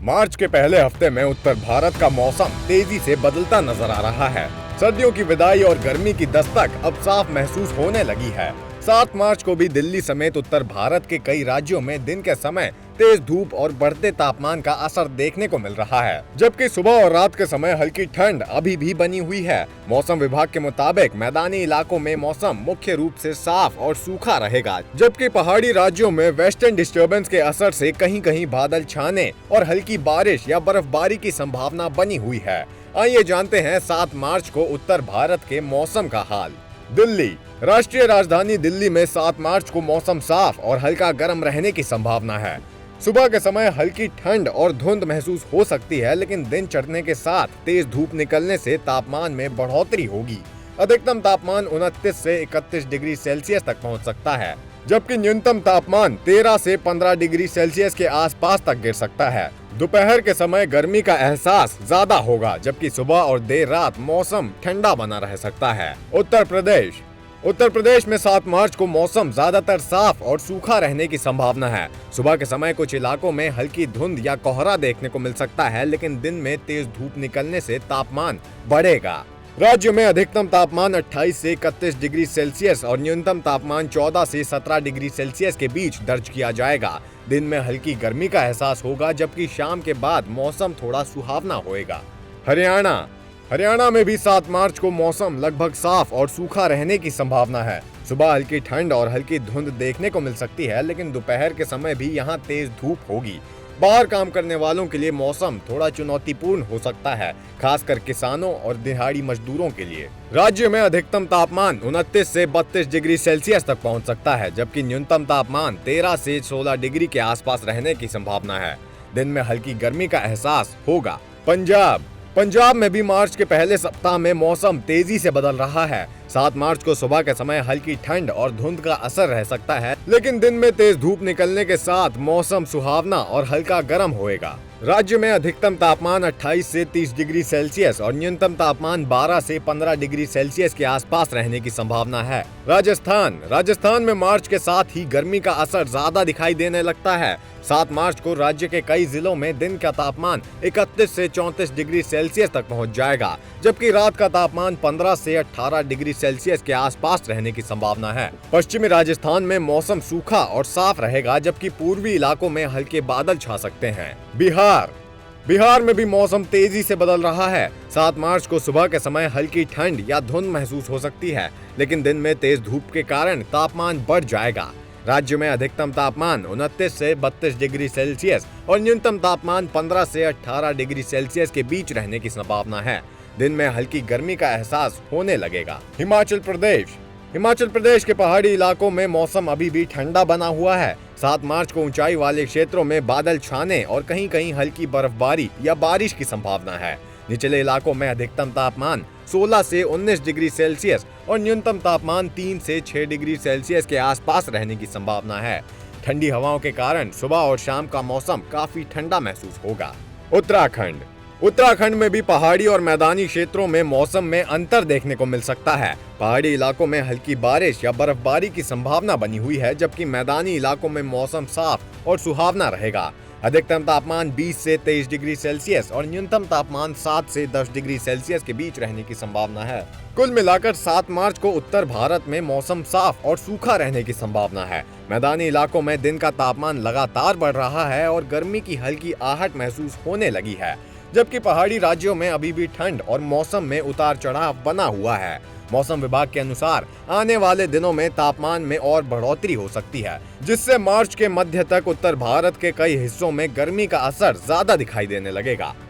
मार्च के पहले हफ्ते में उत्तर भारत का मौसम तेजी से बदलता नजर आ रहा है। सर्दियों की विदाई और गर्मी की दस्तक अब साफ महसूस होने लगी है। 7 मार्च को भी दिल्ली समेत उत्तर भारत के कई राज्यों में दिन के समय तेज धूप और बढ़ते तापमान का असर देखने को मिल रहा है, जबकि सुबह और रात के समय हल्की ठंड अभी भी बनी हुई है। मौसम विभाग के मुताबिक मैदानी इलाकों में मौसम मुख्य रूप से साफ और सूखा रहेगा, जबकि पहाड़ी राज्यों में वेस्टर्न डिस्टर्बेंस के असर से कहीं कहीं बादल छाने और हल्की बारिश या बर्फबारी की संभावना बनी हुई है। आइए जानते हैं 7 मार्च को उत्तर भारत के मौसम का हाल। दिल्ली, राष्ट्रीय राजधानी दिल्ली में 7 मार्च को मौसम साफ और हल्का गर्म रहने की संभावना है। सुबह के समय हल्की ठंड और धुंध महसूस हो सकती है, लेकिन दिन चढ़ने के साथ तेज धूप निकलने से तापमान में बढ़ोतरी होगी। अधिकतम तापमान 29 से 31 डिग्री सेल्सियस तक पहुंच सकता है, जबकि न्यूनतम तापमान 13 से 15 डिग्री सेल्सियस के आसपास तक गिर सकता है। दोपहर के समय गर्मी का एहसास ज्यादा होगा, जबकि सुबह और देर रात मौसम ठंडा बना रह सकता है। उत्तर प्रदेश में 7 मार्च को मौसम ज्यादातर साफ और सूखा रहने की संभावना है। सुबह के समय कुछ इलाकों में हल्की धुंध या कोहरा देखने को मिल सकता है, लेकिन दिन में तेज धूप निकलने से तापमान बढ़ेगा। राज्य में अधिकतम तापमान 28 से 31 डिग्री सेल्सियस और न्यूनतम तापमान 14 से 17 डिग्री सेल्सियस के बीच दर्ज किया जाएगा। दिन में हल्की गर्मी का एहसास होगा, जबकि शाम के बाद मौसम थोड़ा सुहावना होएगा। हरियाणा में भी 7 मार्च को मौसम लगभग साफ और सूखा रहने की संभावना है। सुबह हल्की ठंड और हल्की धुंध देखने को मिल सकती है, लेकिन दोपहर के समय भी यहाँ तेज धूप होगी। बाहर काम करने वालों के लिए मौसम थोड़ा चुनौतीपूर्ण हो सकता है, खासकर किसानों और दिहाड़ी मजदूरों के लिए। राज्य में अधिकतम तापमान 29 से 32 डिग्री सेल्सियस तक पहुंच सकता है, जबकि न्यूनतम तापमान 13 से 16 डिग्री के आसपास रहने की संभावना है। दिन में हल्की गर्मी का एहसास होगा। पंजाब में भी मार्च के पहले सप्ताह में मौसम तेजी से बदल रहा है। 7 मार्च को सुबह के समय हल्की ठंड और धुंध का असर रह सकता है, लेकिन दिन में तेज धूप निकलने के साथ मौसम सुहावना और हल्का गर्म होएगा। राज्य में अधिकतम तापमान 28 से 30 डिग्री सेल्सियस और न्यूनतम तापमान 12 से 15 डिग्री सेल्सियस के आसपास रहने की संभावना है। राजस्थान में मार्च के साथ ही गर्मी का असर ज्यादा दिखाई देने लगता है। 7 मार्च को राज्य के कई जिलों में दिन का तापमान 31 से 34 डिग्री सेल्सियस तक पहुंच जाएगा, जबकि रात का तापमान 15 से 18 डिग्री सेल्सियस के आसपास रहने की संभावना है। पश्चिमी राजस्थान में मौसम सूखा और साफ रहेगा, जबकि पूर्वी इलाकों में हल्के बादल छा सकते हैं। बिहार में भी मौसम तेजी से बदल रहा है। 7 मार्च को सुबह के समय हल्की ठंड या धुंध महसूस हो सकती है, लेकिन दिन में तेज धूप के कारण तापमान बढ़ जाएगा। राज्य में अधिकतम तापमान 29 से 32 डिग्री सेल्सियस और न्यूनतम तापमान 15 से 18 डिग्री सेल्सियस के बीच रहने की संभावना है। दिन में हल्की गर्मी का एहसास होने लगेगा। हिमाचल प्रदेश के पहाड़ी इलाकों में मौसम अभी भी ठंडा बना हुआ है। 7 मार्च को ऊंचाई वाले क्षेत्रों में बादल छाने और कहीं कहीं हल्की बर्फबारी या बारिश की संभावना है। निचले इलाकों में अधिकतम तापमान 16 से 19 डिग्री सेल्सियस और न्यूनतम तापमान 3 से 6 डिग्री सेल्सियस के आसपास रहने की संभावना है। ठंडी हवाओं के कारण सुबह और शाम का मौसम काफी ठंडा महसूस होगा। उत्तराखंड में भी पहाड़ी और मैदानी क्षेत्रों में मौसम में अंतर देखने को मिल सकता है। पहाड़ी इलाकों में हल्की बारिश या बर्फबारी की संभावना बनी हुई है, जबकि मैदानी इलाकों में मौसम साफ और सुहावना रहेगा। अधिकतम तापमान 20 से 23 डिग्री सेल्सियस और न्यूनतम तापमान 7 से 10 डिग्री सेल्सियस के बीच रहने की संभावना है। कुल मिलाकर 7 मार्च को उत्तर भारत में मौसम साफ और सूखा रहने की संभावना है। मैदानी इलाकों में दिन का तापमान लगातार बढ़ रहा है और गर्मी की हल्की आहट महसूस होने लगी है, जबकि पहाड़ी राज्यों में अभी भी ठंड और मौसम में उतार चढ़ाव बना हुआ है। मौसम विभाग के अनुसार आने वाले दिनों में तापमान में और बढ़ोतरी हो सकती है, जिससे मार्च के मध्य तक उत्तर भारत के कई हिस्सों में गर्मी का असर ज्यादा दिखाई देने लगेगा।